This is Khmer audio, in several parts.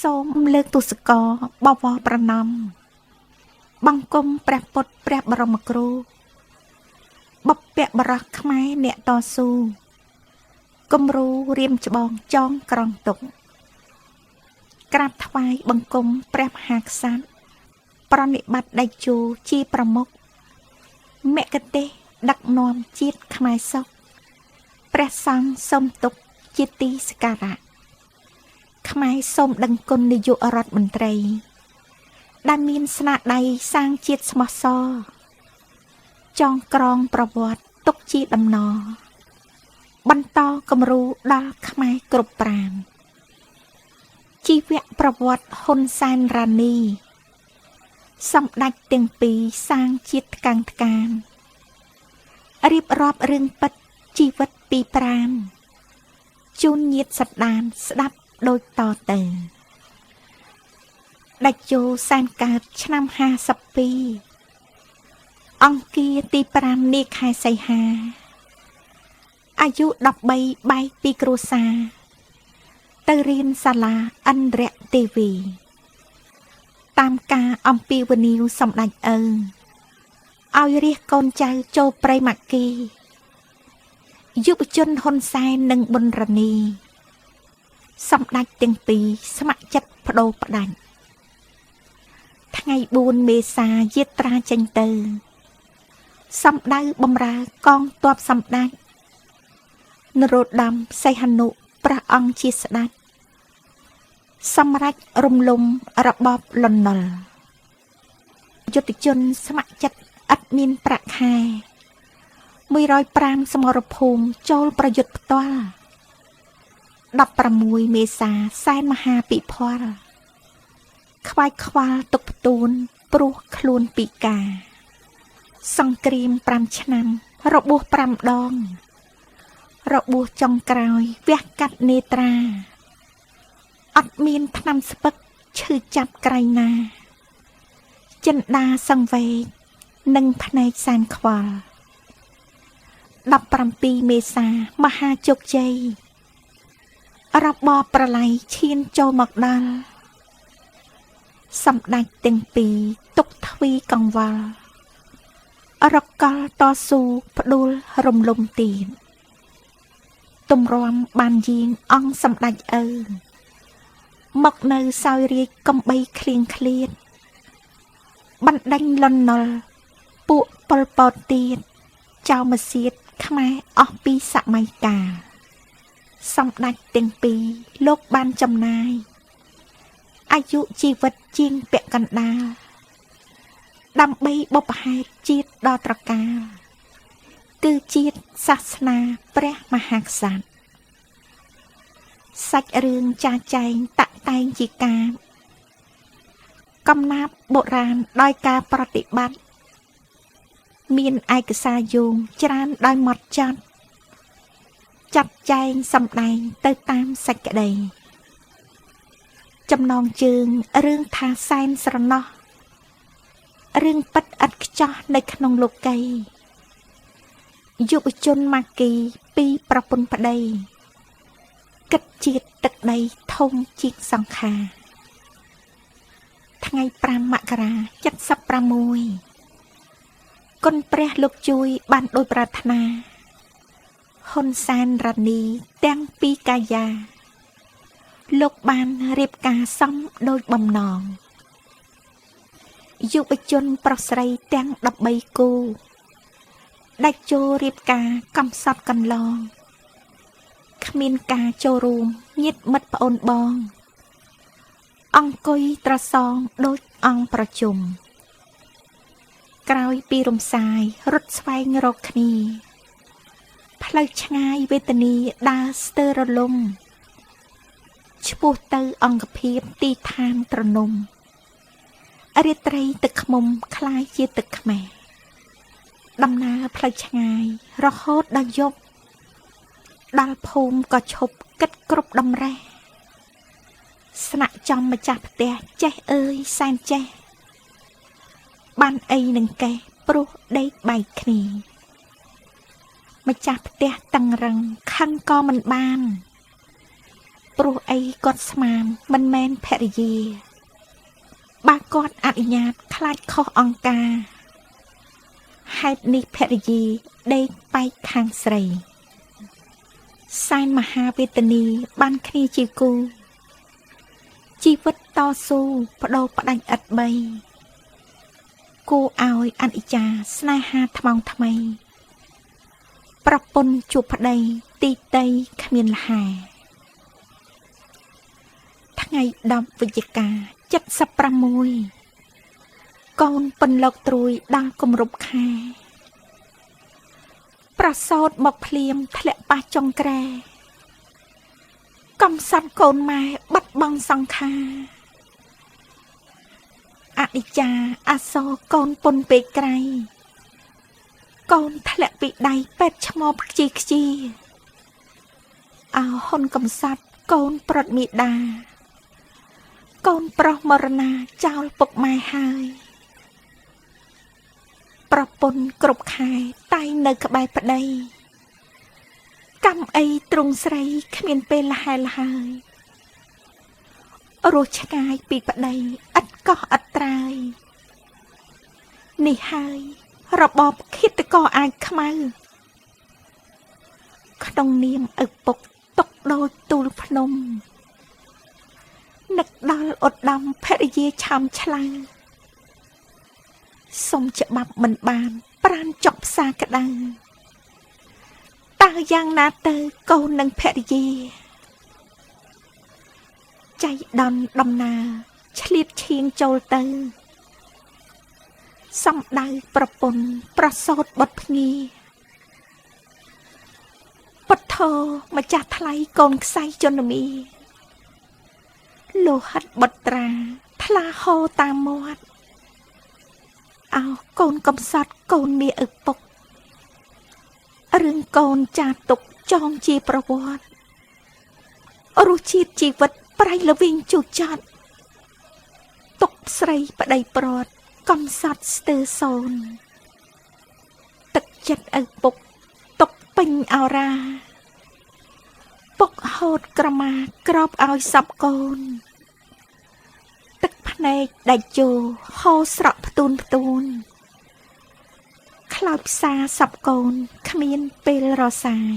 សូមលើកទស្សកបវរប្រណម្យបង្គំព្រះពុទ្ធព្រះបរមគ្រូបព្វបរោះខ្មែរអ្នកតស៊ូគំរូរៀមច្បងចងក្រងទុកក្រាបថ្វាយបង្គំព្រះមហាក្សត្រប្រណិប័តដៃជូជាប្រមុខមគ្គទេសដឹកនាំជាតិខ្មែរសុខព្រះសង្ឃសូមទុកជាទីសក្ការៈខ្មែរសូមដឹងគុណនាយករដ្ឋមន្ត្រីដែលមានស្នាដៃសាងជាតិស្មោះសរចងក្រងប្រវត្តិទុកជាដំណរបន្តគំរូដល់ខ្មែរគ្រប់ប្រាណជីវប្រវត្តិហ៊ុនសែនរ៉ានីសម្ដេចទាំងពីរសាងជាតិថ្កាំងថ្កានរៀបរាប់រឿងពិតជីវិតពីប្រាណជូនញាតិសន្តានស្ដាប់ដូចតទៅដេចជោសែនកើតឆ្នាំ52អង្គារទី5នាខែសីហាអាយុ13បែកពីគ្រួសារទៅរៀនសាលាឥន្ទ្រទេវីតាមការអំពាវនាវសម្ដេចឪឲ្យរះកូនចៅចូលព្រៃម៉ាគីយុវជនហ៊ុនសែននិងប៊ុនរ៉ានីសម្ដេចទាំងពីរស្ម័គ្រចិត្តបដូរផ្ដាច់ថ្ងៃ4មេសាយាត្រាចេញទៅសម្ដៅបំរើកងទ័ពសម្ដេចនរោត្តមសីហនុព្រះអង្គជាស្ដេចសម្រេចរំលំរបបលន់នល់យុទ្ធជនស្ម័គ្រចិត្តឥតមានប្រាក់ខែ105សមរភូមិចូលប្រយុទ្ធផ្ទាល់16មេសាសែនមហាពិផលខ្វាយខ្វល់ទុកផ្ទួនព្រោះខ្លួនពិការសង្គ្រាម5ឆ្នាំរបួស5ដងរបួសចុងក្រោយវះកាត់នេត្រាអត់មានថ្នាំស្ពឹកឈឺចាប់ក្រៃណាចិន្តាសង្វេគនិងភ្នែកសែនខ្វល់17មេសមហាជោគជ័យរបបប្រល័យឈានចូលមកដល់សម្ដេចទាំងពីរទុកទ្វីកង្វល់រកលតស៊ូផ្ដួលរំលំទៀតទម្រាំបានយាងអង្គសម្ដេចឪមកនៅសោយរាជកំបីឃ្លៀងឃ្លាតបណ្ដេញលន់នល់ពួកប៉ុលពតទៀតចៅមកសៀតខ្មែរអស់ពីសម័យកាលសម្ដេចទាំងពីរលោកបានចំណាយអាយុជីវិតជាងពាក់កណ្ដាលដើម្បីបុព្វហេតុជាតិដ៏ត្រកាលគឺជាតិសាសនាព្រះមហាក្សត្រសាច់រឿងចាស់ចែងតាក់តែងជាការកំណាព្យបុរាណដោយការប្រតិបត្តិមានឯកសារយោងច្រើនដោយម៉ត់ចត់ចាត់ចែងសម្ដែងទៅតាមសេចក្តីចំណងជើងរឿងថាសែនស្រណោះរឿងពិតឥតខ្ចោះនៅក្នុងលោកីយុវជនម៉ាគីពីប្រពន្ធប្តីគិតជាតិទឹកដីធំជាងសង្ខារថ្ងៃ5មករា76គុណព្រះលោកជួយបានដោយប្រាថ្នាហ៊ុនសែនរ៉ានីទាំងពីរកាយាលោកបានរៀបការសំដោយបំណងយុវជនប្រុសស្រីទាំង13គូដាច់ចូលរៀបការកំសត់កន្លងគ្មានការចូលរួមញាតិមិត្តប្អូនបងអង្គុយត្រសងដូចអង្គប្រជុំក្រោយពីរំសាយរត់ស្វែងរកគ្នាផ្លូវឆ្ងាយវេទនាដើរស្ទើររលំឆ្ពោះទៅអង្គភាពទីឋានត្រនំរាត្រីទឹកខ្មុំคล้ายជាទឹកខ្មេះដំណើរផ្លូវឆ្ងាយរហូតដល់យប់ដល់ភូមិក៏ឈប់គិតគ្រប់ដំរេះស្នាក់ចំម្ចាស់ផ្ទះចេះអើយសែនចេះបានអីនឹងកេះព្រោះដេកបែកគ្នាម្ចាស់ផ្ទះតឹងរឹងខឹងក៏មិនបាន ព្រោះអីគាត់ស្មានមិនមែនភរិយាបើគាត់អនុញ្ញាតខ្លាចខុសអង្គការហេតុនេះភរិយាដេកបែកខាងស្រីសែនមហាវេទនីបានគ្នាជាគូជីវិតតស៊ូបដូរផ្ដាច់ឥតបីគូឲ្យអនិច្ចាស្នេហាថ្មងថ្មីប្រពន្ធជួបប្តីទីតីគ្មានលហែថ្ងៃ10វិច្ឆិកា76កូនពន្លកត្រួយដល់គម្រប់ខែប្រសោតមកភ្លៀមធ្លាក់ប៉ះចុងក្រែកំសត់កូនម៉ែបាត់បង់សង្ខារអនិច្ចាអសូរកូនពុនពេកក្រៃកូនធ្លាក់ពីដៃពេតឈ្មោះខ្ជីខ្ជីអោហ៊ុនកំសត់កូនប្រុតមីដាកូនប្រុសមរណាចោលពុកម៉ែហើយប្រពន្ធគ្រប់ខែតែងនៅក្បែរប្តីកម្មអីទ្រង់ស្រីគ្មានពេលលហែលហើយរស់ឆ្ងាយពីប្តីឥតកោះឥតត្រើយនេះហើយរបបឃាតករអាចខ្មៅក្នុងនាមឪពុកຕົកដូចទូលភ្នំនឹកដល់ឧត្តមភរិយាឆោមឆ្លៅសុំច្បាប់មិនបានប្រានចុកផ្សារក្តៅតើយ៉ាងណាទៅកូននឹងភរិយាចៃដន្យដំណើរឆ្លៀតឈៀងចូលទៅសំដៅប្រពន្ធប្រសោតបុតភ្ងាពុទ្ធោម្ចាស់ថ្លៃកូនខ្សែជនមីលោហិតបុត្រាថ្លាហូរតាមមាត់អោកូនកំសត់កូនមាឪពុករឿងកូនចាទុកចងជាប្រវត្តិរសជាតិជីវិតប្រៃល្វីងជូរចត់ទុកស្រីប្តីប្រត់កំសត់ស្ទើរសូនទឹកចិត្តឪពុកទុកពេញអរា ពុកហូតក្រមាក្របឲ្យសពកូនទឹកភ្នែកដាច់ជោហូរស្រក់ផ្ទួនខ្លោចផ្សាសពកូនគ្មានពេលរសាយ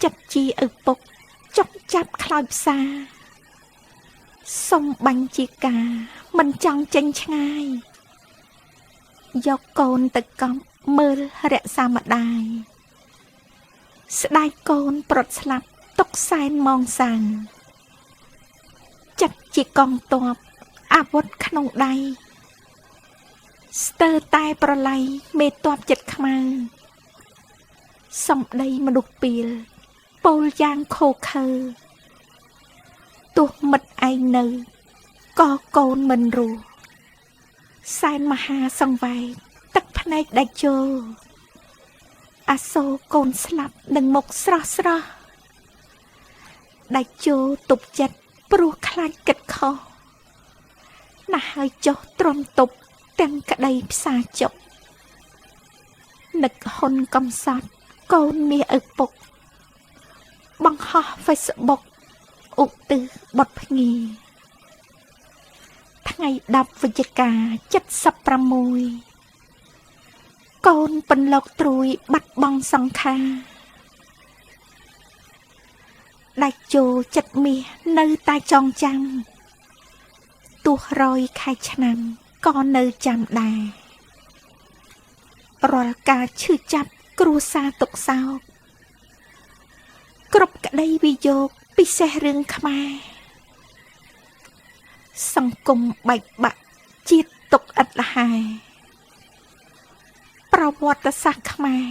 ចិត្តជាឪពុកចុកចាប់ខ្លោចផ្សាសុំបាញ់ជាការមិនចង់ចេញឆ្ងាយយកកូនទៅកំមើលរក្សាម្ដាយស្ដាយកូនប្រត់ស្លាប់ទុកសែនมองសាំងចាត់ជាកងទ័ពអាវុធក្នុងដៃស្ទើរតែប្រឡ័យមេទ័ពចិត្តខ្មៅសំដីមនុស្សពីលពោលយ៉ាងខូខើទោះមិត្តឯងនៅក៏កូនមិនរស់សែនមហាសង្វែកទឹកភ្នែកដាច់ចូលអាសូរកូនស្លាប់នឹងមុខស្រស់ស្រស់ដាច់ចូលទប់ចិត្តព្រោះខ្លាចគិតខុសណាស់ហើយចុះទ្រាំទប់ទាំងក្តីផ្សាចុកនឹកហ៊ុនកំសត់កូនមាសឪពុកបង្ហោះ Facebook ឧទ្ទិសបុត្រភ្ងាថ្ងៃ10វិច្ឆិកា76កូនពន្លកត្រួយបាត់បង់សង្ខារដាច់ចូលចិត្តមាសនៅតែចងចាំទោះរយខែឆ្នាំក៏នៅចាំដែររាល់ការឈឺចាប់គ្រួសារទុក្ខសោកគ្រប់ក្តីវិយោគពិសេសរឿងខ្មែរសង្គមបែកបាក់ជាតិទុក្ខឥតលហែប្រវត្តិសាស្ត្រខ្មែរ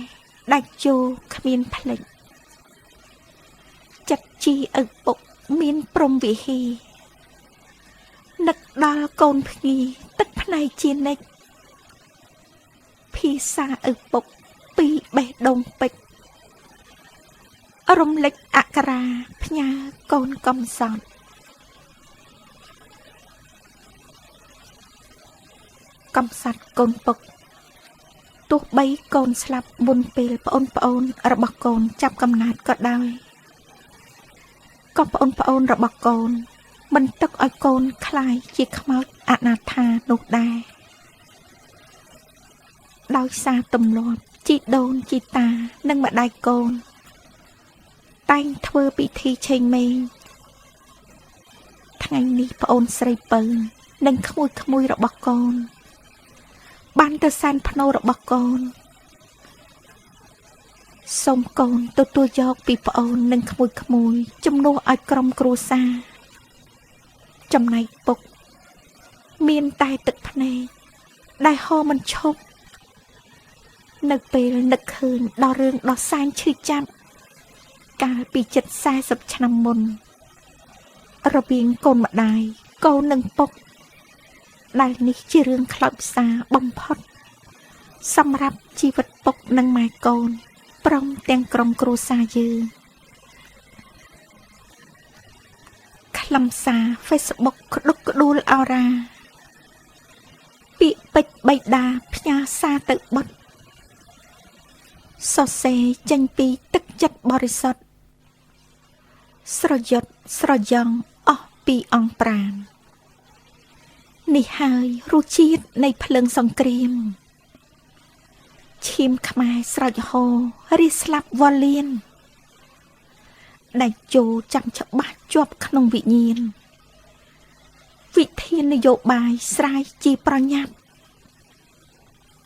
ដាច់ចូលគ្មានផ្លេចចិត្តជាឪពុកមានព្រំវិហារនឹកដល់កូនភ្ញីទឹកភ្នែកជានិច្ចភាសាឪពុកពីបេះដូងពេជ្ររំលេចអក្សរាផ្ញើកូនកំសត់កំសត់កូនពុកទោះបីកូនស្លាប់មុនពេលប្អូនរបស់កូនចាប់កំណើតក៏ដោយ ក៏ប្អូនរបស់កូនមិនទុកឲ្យកូនខ្លាយជាខ្មោចអនាថានោះដែរដោយសារទម្លាប់ជីដូនជីតានិងម្ដាយកូនតែងធ្វើពិធីឆេងមេងថ្ងៃនេះប្អូនស្រីពៅនិងក្មួយរបស់កូនបានទៅសែនភ្នូររបស់កូនសូមកូនទទួលយកពីប្អូននិងក្មួយជំនួសឲ្យក្រុមគ្រួសារចំណែកពុកមានតែទឹកភ្នែកដែលហូរមិនឈប់នៅពេលនឹកឃើញដល់រឿងដ៏សែនឈឺចាប់កាលពីជិត40ឆ្នាំមុនរវាងកូនម្ដាយកូននិងពុកដែលនេះជារឿងខ្លោចផ្សាបំផុតសម្រាប់ជីវិតពុកនិងម៉ែកូនព្រមទាំងក្រុមគ្រួសារយើងខ្លឹមសារ Facebook ក្តុកក្តួលអរ៉ាពាក្យពេចន៍បៃតាផ្ញើសារទៅបុត្រសរសេរចេញពីទឹកចិត្តបរិសុទ្ធស្រយុតស្រយ៉ង់អស់ពីអង្គប្រាណនេះហើយរសជាតិនៃភ្លើងសង្គ្រាមឈាមខ្មែរស្រោចហូររីស្លាប់វល់លៀនដែលចូលចាំច្បាស់ជាប់ក្នុងវិញ្ញាណវិធាននយោបាយស្រាយជាប្រញាប់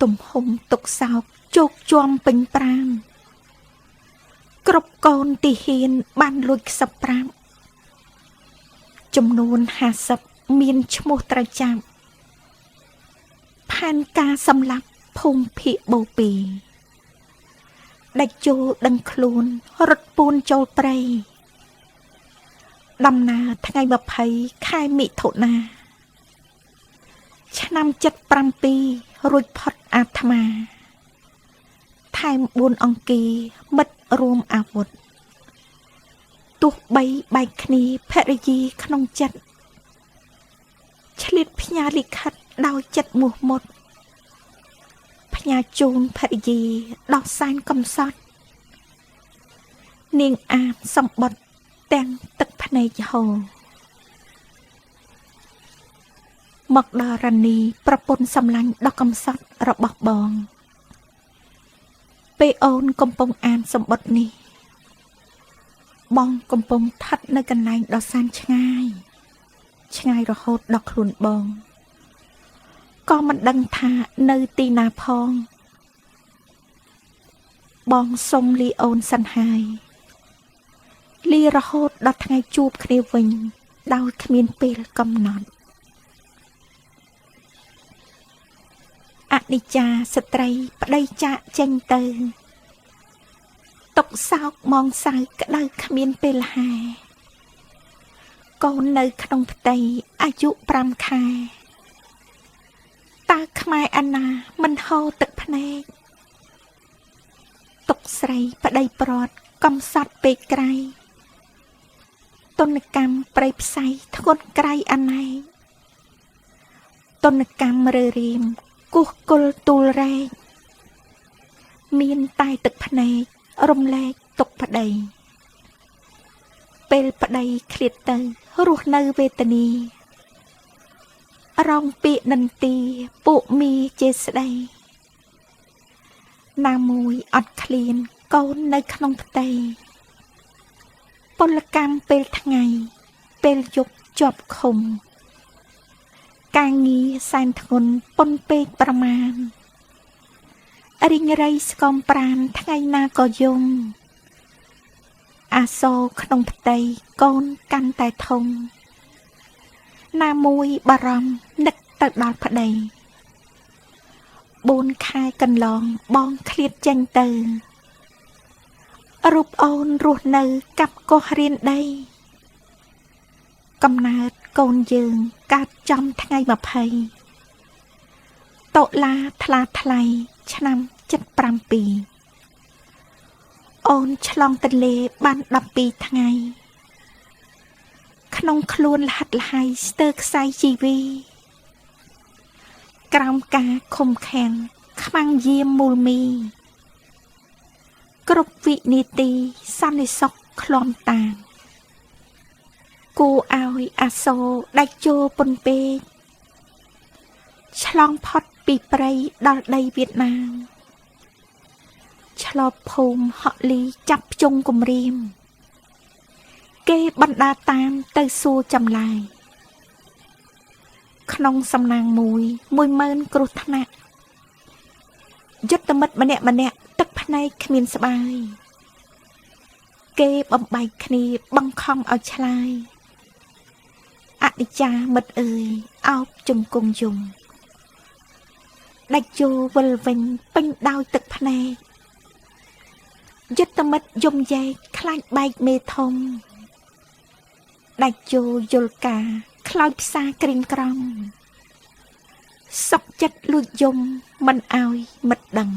ទំហំទុកសោកជោគជាំពេញប្រាណគ្រប់កូនទីហ៊ានបានលួចខ្សឹបប្រាប់ចំនួន50មានឈ្មោះត្រូវចាប់ផែនការសម្លាប់ភូមិភាគបូពីដាច់ចូលដឹងខ្លួនរត់ពួនចូលព្រៃដំណើរថ្ងៃ20ខែមិថុនាឆ្នាំ77រួចផុតអាត្មាថែម4អង្គារមិត្តរួមអាវុធទោះបីបែកគ្នាភរិយាក្នុងចិត្តឆ្លៀតផ្ញើលិខិតដោយចិត្តមោះមុតផ្ញើជូនភរិយាដោះសែនកំសត់នាងអានសម្បត្តិទាំងទឹកភ្នែកហូរមកដល់រនីប្រពន្ធសម្លាញ់ដ៏កំសត់របស់បងពេលអូនកំពុងអានសម្បត្តិនេះបងកំពុងស្ថិតនៅកន្លែងដ៏សែនឆ្ងាយរហូតដល់ខ្លួនបងក៏មិនដឹងថានៅទីណាផងបងសុំលីអូនសិនហើយលីរហូតដល់ថ្ងៃជួបគ្នាវិញដោយគ្មានពេលកំណត់អនិច្ចាស្ត្រីប្តីចាកចេញទៅទុកសោកមងសៅក្តៅគ្មានពេលហែកូននៅក្នុងផ្ទៃអាយុ5ខែតើខ្មែរអាណាមិនហូរទឹកភ្នែកទុកស្រីប្តីព្រាត់កំសត់ពេកក្រៃទនកម្មប្រៃផ្សៃធ្ងន់ក្រៃអាណែកទនកម្មរើរៀមគោះគល់ទូលរែកមានតែទឹកភ្នែករំលែកទុកប្តីពេលប្តីឃ្លាតទៅរស់នៅវេទនារងពាក្យនន្ទាពួកមីជាស្ដីណាមួយអត់ឃ្លានកូននៅក្នុងផ្ទៃពលកម្មពេលថ្ងៃពេលយប់ជាប់ឃុំការងារសែនធ្ងន់ប៉ុនពេកប្រមាណរិញរៃស្គមប្រានថ្ងៃណាក៏យំអាសូរក្នុងផ្ទៃកូនកាន់តែធំណាមួយបារម្ភនឹកទៅដល់ប្តី4ខែកន្លងបងឃ្លាតចេញទៅរូបអូនរស់នៅកាប់កោះរៀនដីកំណើតកូនយើងកើតចំថ្ងៃ20តុលាថ្លាថ្លៃឆ្នាំ77អូនឆ្លងទន្លេបាន12ថ្ងៃក្នុងខ្លួនលហិតលហៃស្ទើរខ្សែជីវីក្រោមការឃុំឃាំងខ្មាំងយាមមូលមីគ្រប់វិនាទីសន្និសុខឃ្លាំតាន គូឲ្យអាសូរដាច់ចូលពន់ពេកឆ្លងផុតពីព្រៃដល់ដីវៀតណាមឆ្លប់ភូមិហក់លីចាប់ភ្ជុងគំរាមគេបណ្ដាតាមទៅសួរចម្លើយក្នុងសំណាងមួយ10000គ្រោះថ្នាក់យុទ្ធមិត្តម្នាក់ទឹកភ្នែកគ្មានស្បើយគេបំបែកគ្នាបង្ខំឲ្យឆ្លើយអនិច្ចាមិត្តអើយអោបជង្គង់យំដាច់យោវិលវិញពេញដោយទឹកភ្នែកយុទ្ធមិត្តយំយ៉ែកខ្លាចបែកមេធំដាច់យោយល់ការខ្លោចផ្សាក្រៀមក្រំសុកចិត្តលួចយំមិនឲ្យមិត្តដឹង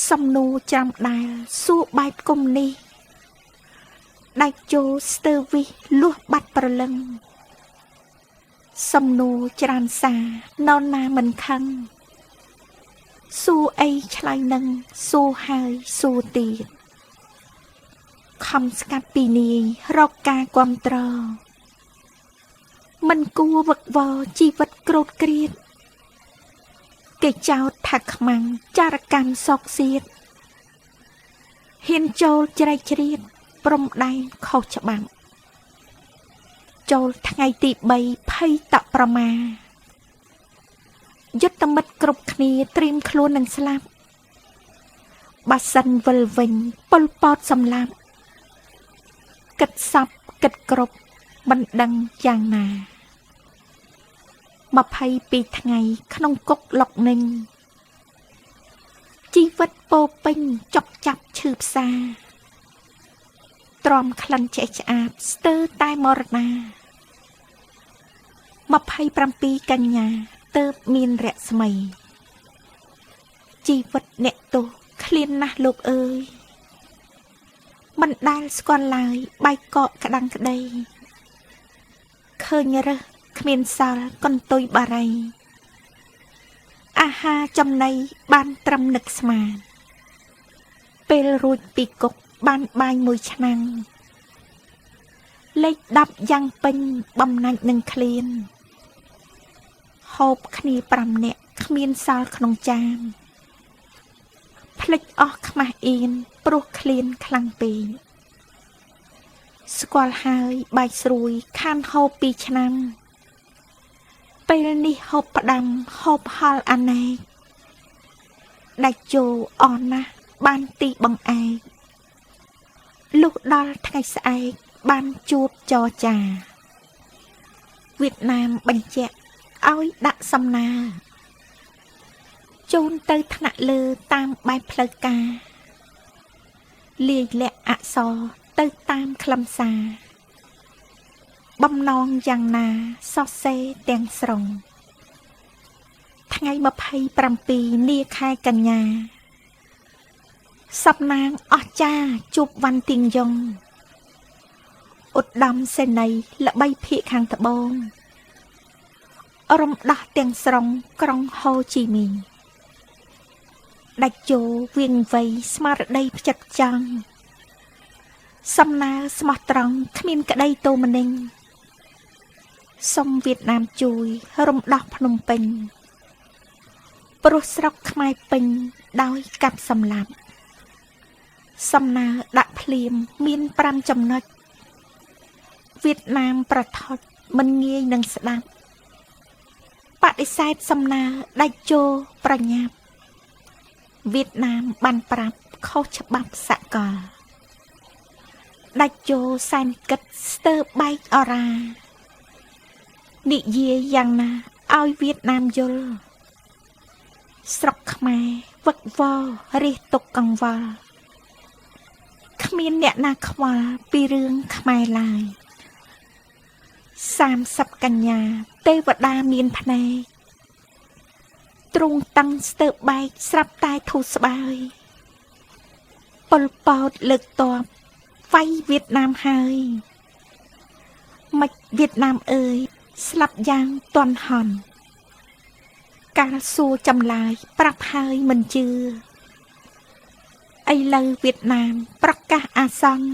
សំនួរចាំដែលសួរបែបគុំនេះដាច់យោស្ទើរវិសលួសបាត់ប្រលឹងសំនួរច្រើនសារនរណាមិនខឹងសួរអីឆ្លើយនឹងសួរហើយសួរទៀតខំស្កាត់ពីនាយរកការគាំទ្រមិនគួរវឹកវរជីវិតក្រោតក្រៀតគេចោទថាខ្មាំងចារកម្មសោកសៀតហ៊ានចូលជ្រែកជ្រៀតព្រំដែនខុសច្បាប់ចូលថ្ងៃទី3ភ័យតក់ប្រមាយុទ្ធមិត្តគ្រប់គ្នាត្រៀមខ្លួននឹងស្លាប់បើសិនវិលវិញប៉ុលពតសម្លាប់គិតសពគិតគ្រប់មិនដឹងយ៉ាងណា22ថ្ងៃក្នុងគុកលុកninhជីវិតពោពេញចុកចាប់ឈឺផ្សាទ្រាំក្លិនឆ្អេះឆ្អាបស្ទើរតែមរណា27កញ្ញាទើបមានរស្មីជីវិតអ្នកទោសឃ្លានណាស់លោកអើយមិនដែលស្គាល់ឡើយបែកកកក្តាំងក្ដីឃើញរើសគ្មានសល់កន្ទុយបារីអាហារចំណីបានត្រឹមនឹកស្មានពេលរួចពីគុកបានបាយមួយឆ្នាំងលេខ10យ៉ាងពេញបំណាច់នឹងឃ្លានហូបគ្នា5នាក់គ្មានសល់ក្នុងចានភ្លេចអស់ខ្មាស់អៀនព្រោះឃ្លានខ្លាំងពេកស្គាល់ហើយបាយស្រួយខានហូប2ឆ្នាំពេលនេះហូបផ្ដាំហូបហល់អាណែកដាច់ជោអស់ណាស់បានទីបង្អែកលុះដល់ថ្ងៃស្អែកបានជួបចរចាវៀតណាមបញ្ជាក់ឲ្យដាក់សំណើជូនទៅថ្នាក់លើតាមបែបផ្លូវការលាយលក្ខអក្សរទៅតាមខ្លឹមសារបំណងយ៉ាងណាសរសេរទាំងស្រុងថ្ងៃ27នាខែកញ្ញាសំណាងអស្ចារ្យជួបវ៉ាន់ទៀងយ៉ុងឧត្តមសេនីយ៍ល្បីភាគខាងត្បូងរំដោះទាំងស្រុងក្រុងហូជីមីញដាច់ជោវៀងវៃស្មារតីផ្ចិតផ្ចង់សំណើស្មោះត្រង់គ្មានក្តីតូមនិញសុំវៀតណាមជួយរំដោះភ្នំពេញព្រោះស្រុកខ្មែរពេញដោយកាប់សម្លាប់សំណើដាក់ភ្លាមមាន5ចំណុចវៀតណាមប្រថុយមិនងាយនឹងស្ដាប់បដិសេធសំណើដាច់ជោប្រញាប់វៀតណាមបានប្រាប់ខុសច្បាប់សកលដាច់ជោសែនគិតស្ទើរបែកអរានិយាយយ៉ាងណាឲ្យវៀតណាមយល់ស្រុកខ្មែរវឹកវររិះទុកកង្វល់គ្មានអ្នកណាខ្វល់ពីរឿងខ្មែរឡើយ30កញ្ញាទេវតាមានភ្នែកទ្រូងតាំងស្ទើរបែកស្រាប់តែធូរស្បើយប៉ុលពតលើកតបវាយវៀតណាមហើយមិនវៀតណាមអើយស្លាប់យ៉ាងទន់ហន់កាលសួរចម្លើយប្រាប់ហើយមិនជឿឥឡូវវៀតណាមប្រកាសអាសន្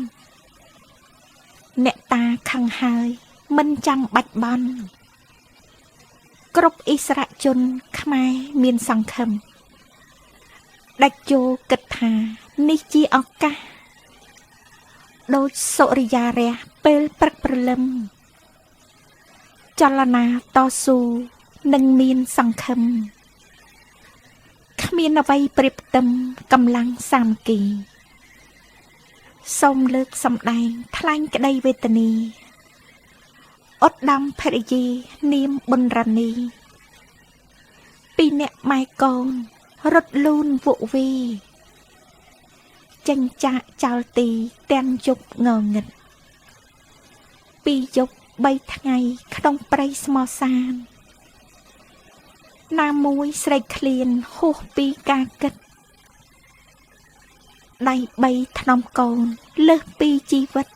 ន អ្នកតាខឹងហើយមិនចាំបាច់បន់គ្រប់អិសរាជជនខ្មែរមានសង្ឃឹមដាច់ជោគិតថានេះជាឱកាសដូចសុរិយារះពេលព្រឹកព្រលឹមចលនាតស៊ូនឹងមានសង្ឃឹមគ្មានអ្វីប្រៀបផ្ទឹមកម្លាំងសាមគ្គីសូមលើកសម្ដែងថ្លែងក្តីវេទនាឧត្តមភរិយានាមប៊ុនរ៉ានីពីរអ្នកម៉ែកូនរត់លូនវក់វីចេញចាកចោលទីទាំងយប់ងងឹតពីរយប់3ថ្ងៃក្នុងព្រៃស្មសានណាមួយស្រែកឃ្លានហួសពីការគិតដៃ3ថ្នមកូនលើសពីជីវិត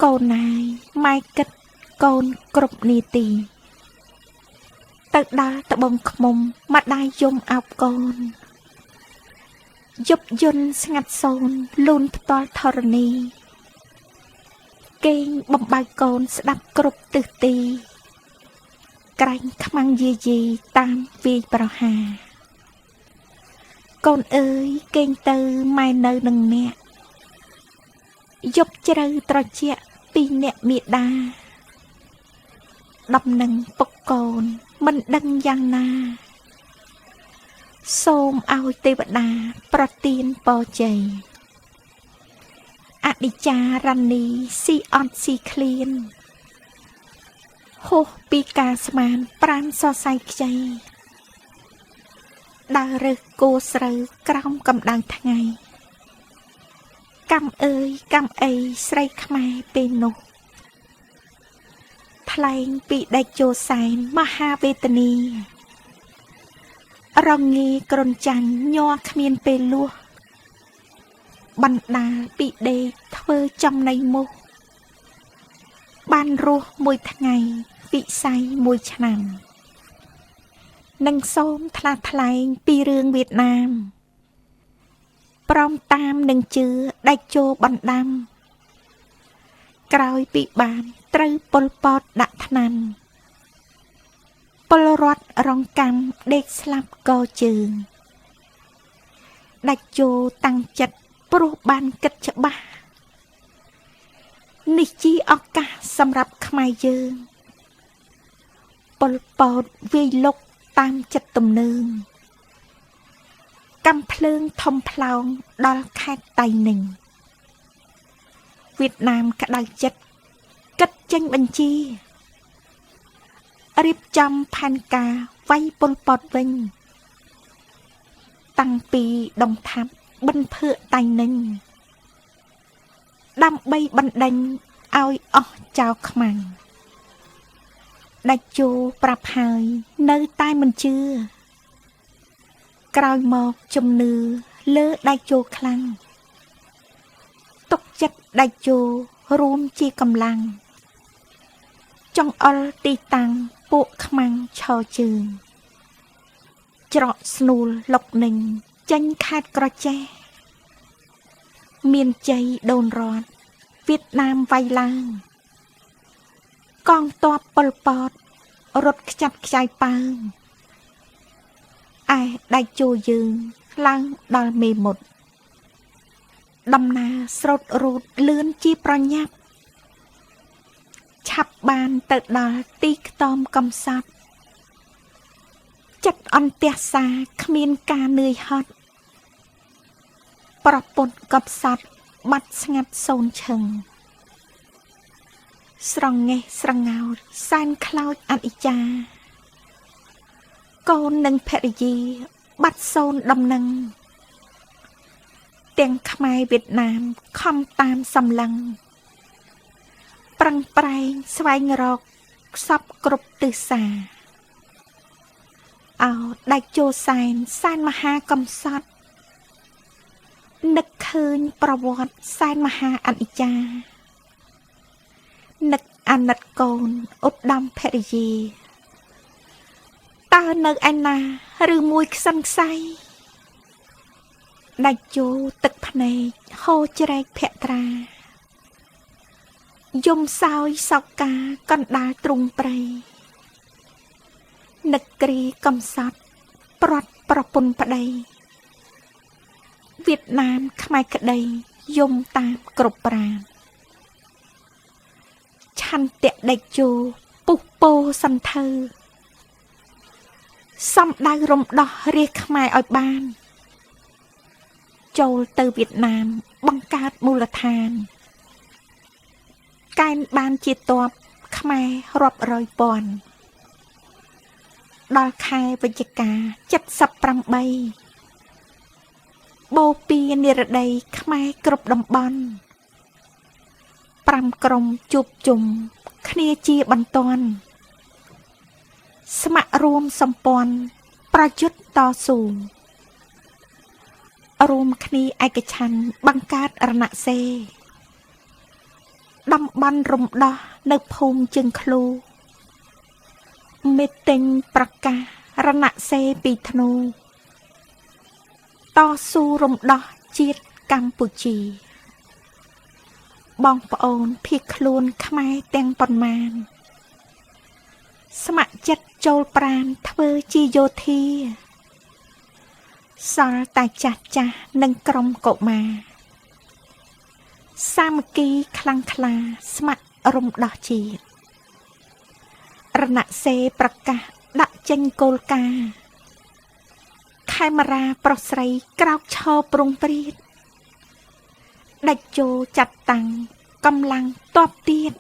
កូនណាយម៉ែគិតកូនគ្រប់នីតិទៅដល់ត្បូងឃ្មុំម្ដាយយំអោបកូនយប់យន់ស្ងាត់សូនលូនផ្ទាល់ធរណីគេងបំបើកូនស្ដាប់គ្រប់ទិសទីក្រែងខ្មាំងយាយីតាមវាយប្រហារកូនអើយគេងទៅម៉ែនៅនឹងអ្នកយប់ជ្រៅត្រជាក់ពីអ្នកមេដាដំណឹងពុកកូនមិនដឹងយ៉ាងណាសូមឲ្យទេវតាប្រទានពរជ័យអនិច្ចារណីស៊ីអត់ស៊ីឃ្លានហួសពីការស្មានប្រានសរសៃខ្ចីដើររើសគោស្រូវក្រោមកម្ដៅថ្ងៃកម្មអើយកម្មអីស្រីខ្មែរពេលនោះថ្លែងពីដេចជោសែនមហាវេទនីរងាគ្រុនចាញ់ញ័រគ្មានពេលលួសបណ្ដាលពីដេកធ្វើចំណៃមុខបានរស់មួយថ្ងៃវិស័យមួយឆ្នាំនឹងសូមថ្លាថ្លែងពីរឿងវៀតណាមព្រមតាមនឹងជឿដាច់ជោបណ្ដាំក្រោយពីបានត្រូវប៉ុលពតដាក់ថ្នាំពលរដ្ឋរងកម្មដេកស្លាប់កជើងដាច់ជោតាំងចិត្តព្រោះបានគិតច្បាស់នេះជាឱកាសសម្រាប់ខ្មែរយើងប៉ុលពតវាយលុកតាមចិត្តទំនើងកំភ្លើងធំផ្លោងដល់ខេត្តតៃninhវៀតណាមក្តៅចិត្តគិតចេញបញ្ជារៀបចំផែនការវាយប៉ុលពតវិញតាំងពីដុំថាប់បិណ្ឌភឿកតៃninhដើម្បីបណ្ដេញឲ្យអស់ចៅខ្មាំងដាច់ជោប្រាប់ហើយនៅតែមិនជឿក្រោយមកជំនឿលើដាច់ជោខ្លាំងទុកចិត្តដាច់ជោរួមជាកម្លាំងចង្អុលទីតាំងពួកខ្មាំងឈរជើងច្រកស្នួលលុកninhចេញខេត្តក្រចេះមានជ័យដូនរត់វៀតណាមវាយឡើងកងទ័ពប៉ុលពតរត់ខ្ចាត់ខ្ចាយប៉ើងឯដាច់ជោយើងឡើងដល់មេមត់ដំណើរស្រោតរូតលឿនជាប្រញាប់ឆាប់បានទៅដល់ទីខ្ទមកំសត់ចិត្តអន្ទះសាគ្មានការនឿយហត់ប្រពន្ធកបសត់បាត់ស្ងាត់សូនឈឹងស្រងេះស្រងោតសែនខ្លោចអនិច្ចាកូននិងភរិយាបាត់សូនដំណឹងទាំងខ្មែរវៀតណាមខំតាមសម្លឹងប្រឹងប្រែងស្វែងរកសពគ្រប់ទិសាអោដាច់ជោសែនសែនមហាកំសត់នឹកឃើញប្រវត្តិសែនមហាអនិច្ចានឹកអាណិតកូនឧត្តមភរិយាតើនៅឯណាឬមួយខ្សិនខ្សៃដាច់ជោទឹកភ្នែកហូរជ្រែកភក្ត្រា យំសោយសោកាកណ្ដាលទ្រូងព្រៃនឹកគ្រីកំសត់ប្រត់ប្រពន្ធប្តីវៀតណាមខ្មែរក្តីយំតាមគ្រប់ប្រាណឆន្ទៈដេកជោពុះពោសន្ធើសំដៅរំដោះរាជខ្មែរឲ្យបានចូលទៅវៀតណាមបង្កើតមូលដ្ឋានកែនបានជាទ័ពខ្មែររាប់រយពាន់ដល់ខែវិច្ឆិកា78បូព៌ានិរតីខ្មែរគ្រប់តំបន់5ក្រុមជួបជុំគ្នាជាបន្ទាន់ស្ម័គ្ររួមសម្ព័ន្ធប្រយុទ្ធតស៊ូរួមគ្នាឯកច្ឆន្ទបង្កើតរណសេរីតំបន់រំដោះនៅភូមិជើងឃ្លូមេទិញប្រកាសរណសេរីពីធ្នូតស៊ូរំដោះជាតិកម្ពុជាបងប្អូនភៀសខ្លួនខ្មែរទាំងប៉ុន្មានស្ម័គ្រចិត្តចូលប្រាណធ្វើជាយោធាសល់តែចាស់ចាស់និងក្រុមកុមារសាមគ្គីខ្លាំងក្លាស្ម័គ្ររំដោះជាតិរណសេរីប្រកាសដាក់ចេញគោលការណ៍ខេមរាប្រុសស្រីក្រោកឈរព្រុងព្រាតដាច់ជោចាត់តាំងកម្លាំងទ័ពទៀត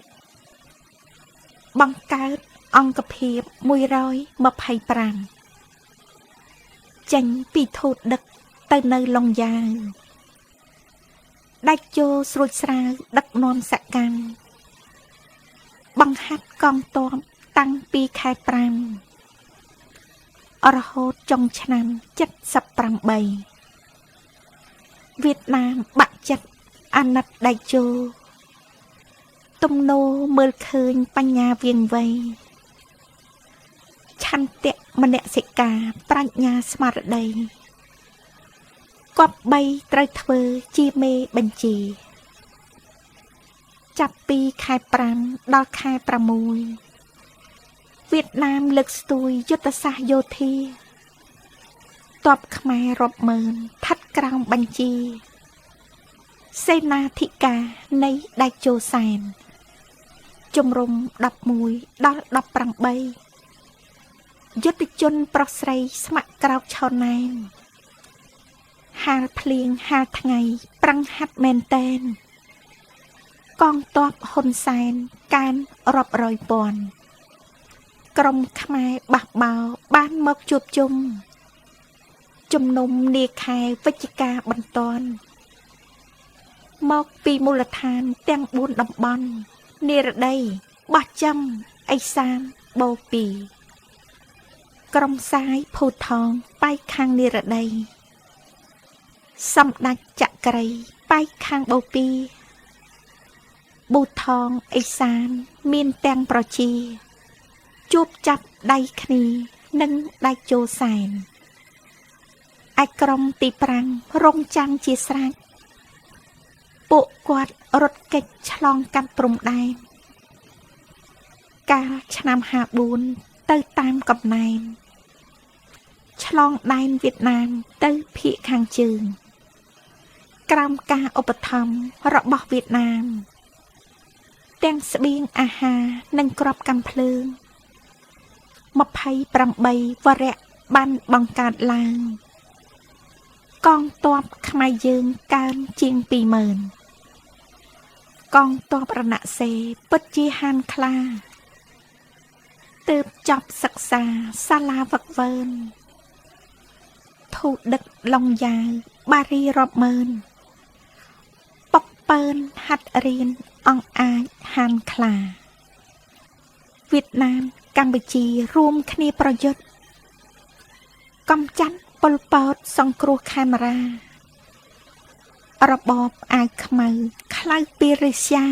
បង្កើតអង្គភាព125ចេញពីធូតដឹកទៅនៅឡុងយ៉ាវដាច់ជោស្រួចស្រាវដឹកនាំសកម្មបង្ហាត់កងទ័ពតាំងពីខែ5រហូតចុងឆ្នាំ78វៀតណាមបាក់ចិត្តអាណិតដាច់ជោទំនោរមើលឃើញបញ្ញាវៀងវៃឆន្ទៈមនសិការប្រាជ្ញាស្មារតីគប្បីត្រូវធ្វើជាមេបញ្ជាចាប់ពីខែ5ដល់ខែ6វៀតណាមលើកស្ទួយយុទ្ធសាស្ត្រយោធាទ័ពខ្មែររាប់ម៉ឺនស្ថិតក្រោមបញ្ជាសេនាធិការនៃដៃជោសែនជំរំ11ដល់18យុទ្ធជនប្រុសស្រីស្ម័គ្រក្រោកឈរណែនហាលភ្លៀងហាលថ្ងៃប្រឹងហាត់មែនតែនកងទ័ពហ៊ុនសែនកើនរាប់រយពាន់ក្រុមខ្មែរបះបោរបានមកជួបជុំជំនុំនាខែវិច្ឆិកាបន្ទាន់មកពីមូលដ្ឋានទាំង4តំបន់និរតីបោះចំអេសានបូព៌ាក្រុមសាយភូថងបែកខាងនិរតីសម្ដេចចក្រីបែកខាងបូព៌ាប៊ូថងអេសានមានទាំងប្រជាជួបចាប់ដៃគ្នានិងដៃជោសែនឯក្រុមទី5រងចាំជាស្រេចពួកគាត់រត់គេចឆ្លងកាត់ព្រំដែនកាលឆ្នាំ54ទៅតាមកំណែនឆ្លងដែនវៀតណាមទៅភាគខាងជើងក្រោមការឧបត្ថម្ភរបស់វៀតណាមទាំងស្បៀងអាហារនិងគ្រាប់កាំភ្លើង28វរៈបានបង្កើតឡើងកងទ័ពខ្មែរយើងកើនជាង 20,000 កងទ័ពរណសេរីពិតជាហានខ្លាទើបចប់សិក្សាសាលាវឹកវើនធូដឹកឡុងយ៉ាវបារីរាប់ម៉ឺនប៉ុកពើនហាត់រៀនអង្អាចហានខ្លាវៀតណាមកម្ពុជារួមគ្នាប្រយុទ្ធកំចាត់ប៉ុលពតសង្គ្រោះខេមរារបបអាវខ្មៅខ្លៅពីរិស្យា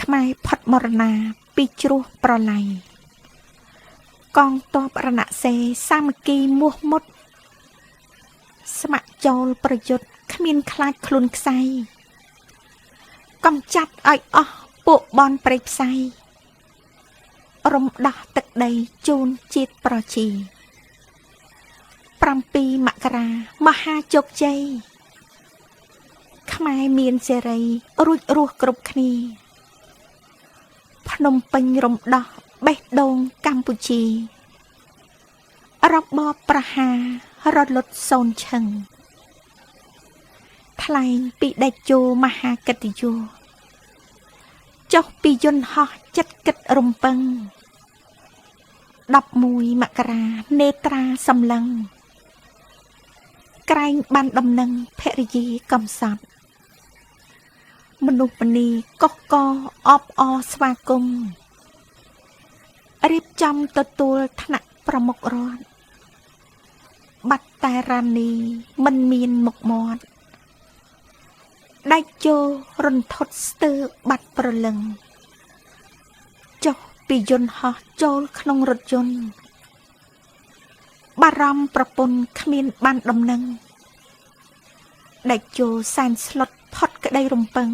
ខ្មែរផុតមរណាពីជ្រោះប្រឡ័យកងទ័ពរណសេរីសាមគ្គីមោះមុតស្ម័គ្រចូលប្រយុទ្ធគ្មានខ្លាចខ្លួនខ្សែ កំចាត់ឲ្យអស់ពួកបនព្រៃផ្សៃរំដោះទឹកដីជូនជាតិប្រជា7មករាមហាជោគជ័យខ្មែរមានសេរីរួចរស់គ្រប់គ្នាភ្នំពេញរំដោះបេះដូងកម្ពុជារបបប្រហាររលត់សូនឈឹងថ្លែងពីដេជោមហាកិត្តិយសចុះពីយន្តហោះចិត្តគិតរំពឹង11មករានេត្រាសម្លឹងក្រែងបានដំណឹងភរិយាកំសត់មនុស្សម្នីកុះកអបអស្វាគមន៍រៀបចំទទួលថ្នាក់ប្រមុខរដ្ឋបាត់តែរ៉ានីមិនមានមុខមាត់ដៃជោរន្ធត់ស្ទើរបាត់ប្រលឹងចុះពីយន្តហោះចូលក្នុងរថយន្តបារម្ភប្រពន្ធគ្មានបានដំណឹងដៃជោសែនស្លុតផុតក្តីរំពឹង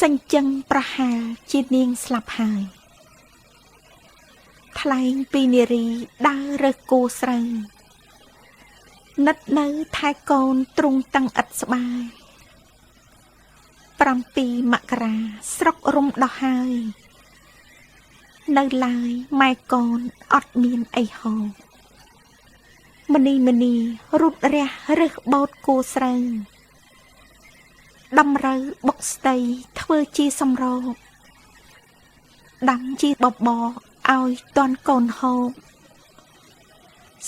សេញចឹងប្រហែលជានាងស្លាប់ហើយថ្លែងពីនារីដើររើសគូស្រូវនិតនៅថែកូនទ្រង់តាំងឥតស្បាយ7មករាស្រុករំដោះហើយនៅឡើយម៉ែកូនអត់មានអីហូបមនីរូតរះរើសបោតគូស្រូវដំរូវបុកស្ដីធ្វើជាសំរោគដាំជាបបរឲ្យតន់កូនហូប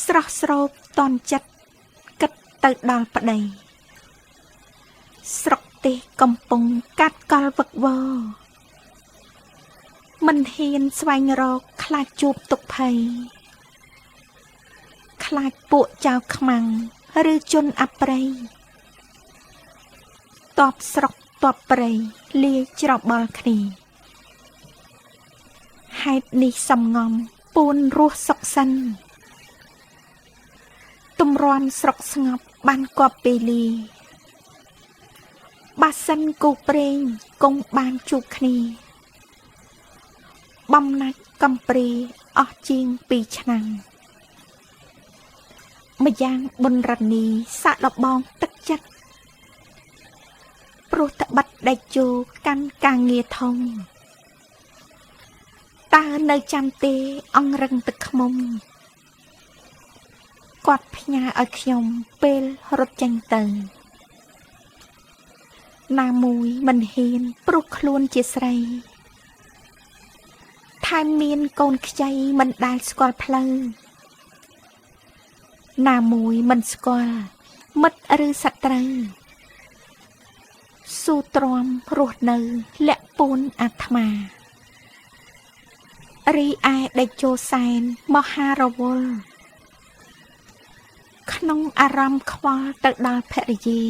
ស្រស់ស្រូបតន់ចិត្តគិតទៅដល់ប្តីស្រុកទេសកំពុងកាត់កលវឹកវរមិនហ៊ានស្វែងរកខ្លាចជួបទុក្ខភ័យខ្លាចពួកចៅខ្មាំងឬជនអប្រិយតបស្រុកតបព្រៃលាយច្របល់គ្នាហេតុនេះសំងំពួនរស់សុខសិនទំរាំស្រុកស្ងប់បានគប់ពេលីបាសិនគូព្រេងគង់បានជួបគ្នាបំណាច់កំព្រីអស់ជាង2ឆ្នាំម្យ៉ាងបុនរនីសាក់លបងទឹកចិត្តព្រោះតបិតដេជោកាន់ការងារធំតើនៅចាំទេអង្រឹងទឹកខ្មុំគាត់ផ្ញើឲ្យខ្ញុំពេលរត់ចេញទៅណាមួយមិនហ៊ានព្រោះខ្លួនជាស្រីថែមមានកូនខ្ចីមិនដែលស្គាល់ផ្លូវណាមួយមិនស្គាល់មិត្តឬសត្រូវស៊ូទ្រាំរស់នៅលាក់ពួនអាត្មារីឯដេជោសែនមហារវល់ក្នុងអារម្មណ៍ខ្វល់ទៅដល់ភរិយា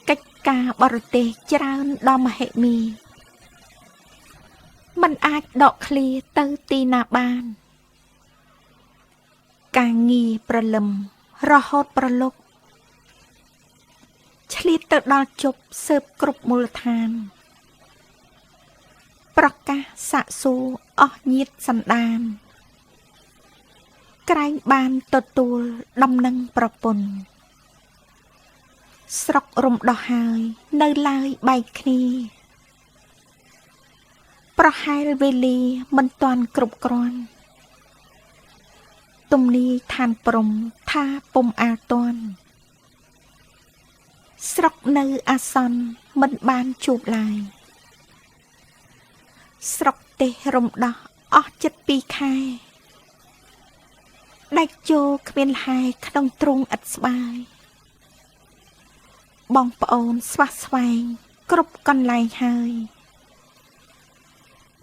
កិច្ចការបរទេសច្រើនដល់មហិមាមិនអាចដកឃ្លាទៅទីណាបានការងារប្រលឹមរហូតប្រលប់ឆ្លៀតទៅដល់ជប់ស៊ើបគ្រប់មូលដ្ឋានប្រកាសសាកសួរអស់ញាតិសន្តានក្រែងបានទទួលដំណឹងប្រពន្ធស្រុករំដោះហើយនៅឡើយបែកគ្នាប្រហែលវេលាមិនទាន់គ្រប់គ្រាន់ទំនីឋានព្រំថាពុំអាលទាន់ស្រុកនៅអាសន្នមិនបានជួបឡើយស្រុកទេសរំដោះអស់ជិត2ខែដាច់ជោគ្មានហែក្នុងទ្រុងឥតស្បាយបងប្អូនស្វះស្វែងគ្រប់កន្លែងហើយ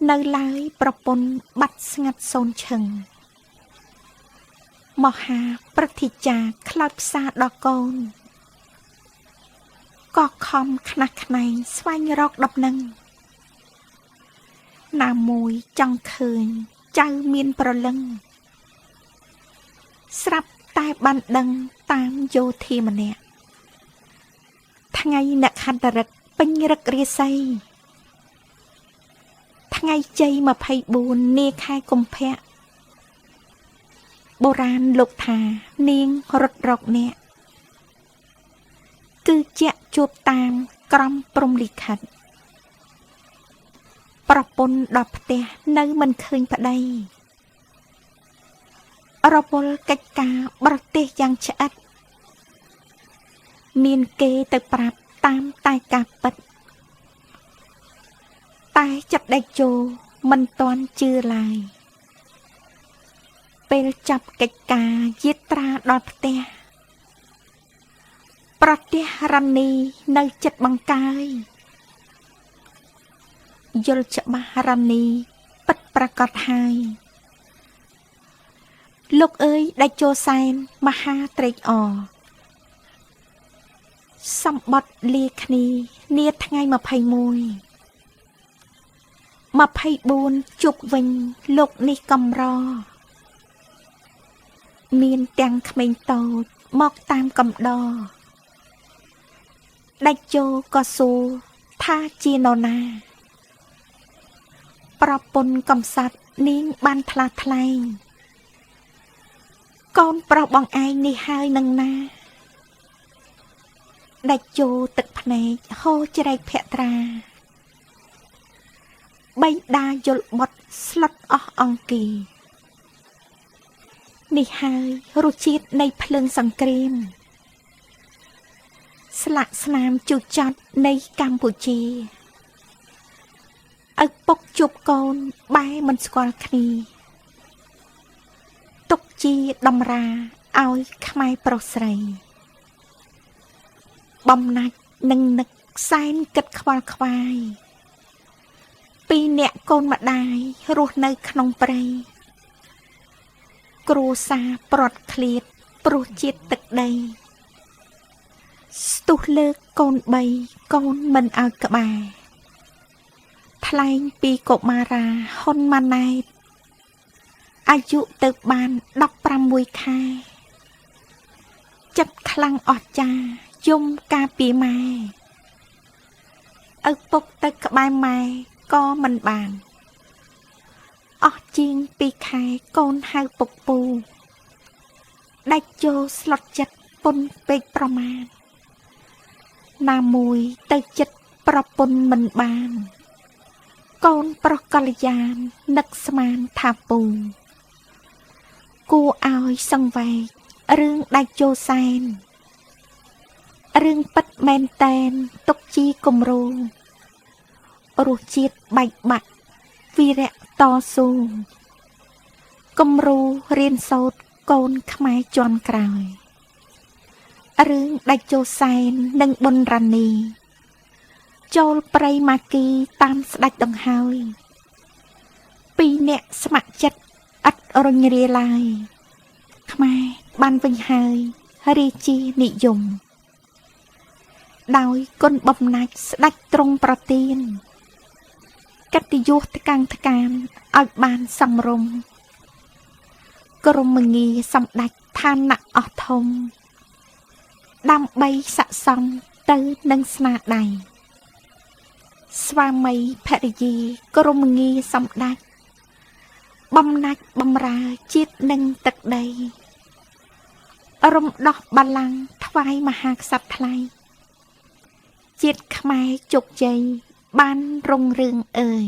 នៅឡើយប្រពន្ធបាត់ស្ងាត់សូនឈឹងមហាប្រតិចាខ្លោចផ្សាដល់កូនក៏ខំខ្នះខ្នែងស្វែងរកដំណឹងណាមួយចង់ឃើញចៅមានប្រលឹងស្រាប់តែបានដឹងតាមយោធាម្នាក់ថ ថ្ងៃអ្នកខន្តរិកពេញរឹករាសីថ្ងៃជ័យ24នាខែកុម្ភៈបុរាណលោកថានាងរត់រកអ្នកគឺជាជួបតាមក្រមព្រំលិខិតប្រពន្ធដល់ផ្ទះនៅមិនឃើញប្តីរវល់កិច្ចការបរទេសយ៉ាងឆ្អិតមានគេទៅប្រាប់តាមតែការពិតតែចាប់ដេកជោមិនទាន់ជឿឡើយពេលចាប់កិច្ចការយាត្រាដល់ផ្ទះប្រទេសរ៉ានីនៅចិត្តបង្កើយយល់ច្បាស់រ៉ានីពិតប្រកបហើយលោកអើយដេចជោសែនមហាត្រេកអរសម្បត្តិលាគ្នានាថ្ងៃ24ជប់វិញលោកនេះកំរមានទាំងក្មេងតូចមកតាមកំដរដាច់ជោក៏សួរថាជានរណាប្រពន្ធកំសត់នាងបានថ្លាថ្លែងកូនប្រុសបងឯងនេះហើយនឹងណាដាច់ជោទឹកភ្នែកហូរជ្រែកភក្ត្រាបៃតាយល់បុតស្លុតអស់អង្គីនេះហើយរសជាតិនៃភ្លើងសង្គ្រាមស្លាកស្នាមជូចចត់នៃកម្ពុជាឪពុកជួបកូនបែមិនស្គាល់គ្នាទុកជាដំរាឲ្យខ្មែរប្រុសស្រីបំណាច់នឹងនឹកសែនគិតខ្វល់ខ្វាយពីរនាក់កូនម្ដាយរស់នៅក្នុងព្រៃគ្រួសារប្រត់ឃ្លាតព្រោះជាតិទឹកដីស្ទុះលើកកូន3កូនមិនឲ្យក្បែរថ្លែងពីកុមារាហ៊ុនម៉ាណែតអាយុទៅបាន16ខែចិត្តខ្លាំងអស្ចារ្យយំការពីម៉ែឪពុកទៅក្បែរម៉ែក៏មិនបានអស់ជាង2ខែកូនហៅពុកពូដាច់ជោស្លុតចិត្តពុនពេកប្រមាណណាមួយទៅចិត្តប្រពន្ធមិនបានកូនប្រុសកល្យាននឹកស្មានថាពូគួរឲ្យសង្វេគរឿងដាច់ជោសែនរឿងពិតមែនតែនទុកជាគំរូរសជាតិបែកបាក់វីរៈតស៊ូគំរូរៀនសូត្រកូនខ្មែរជាន់ក្រោយរឿងដាច់ជោសែននិងប៊ុនរ៉ានីចូលព្រៃម៉ាគីតាមស្ដេចដង្ហើយពីរនាក់ស្ម័គ្រចិត្តឥតរញរាឡើយខ្មែរបានវិញហើយរាជានិយមដោយគុណបំណាច់ស្ដេចទ្រង់ប្រទានកិត្តិយសថ្កាំងថ្កានឲ្យបានសំរុំក្រុមមងាសម្ដេចឋានៈអស់ធំដើម្បីស័ក្តិសមទៅនឹងស្នាដៃស្វាមីភរិយាក្រុមមងាសម្ដេចបំណាច់បំរើជាតិនិងទឹកដីរំដោះបល្ល័ង្កថ្វាយមហាក្សត្រថ្លៃជាតិខ្មែរជោគជ័យបានរុងរឿងអើយ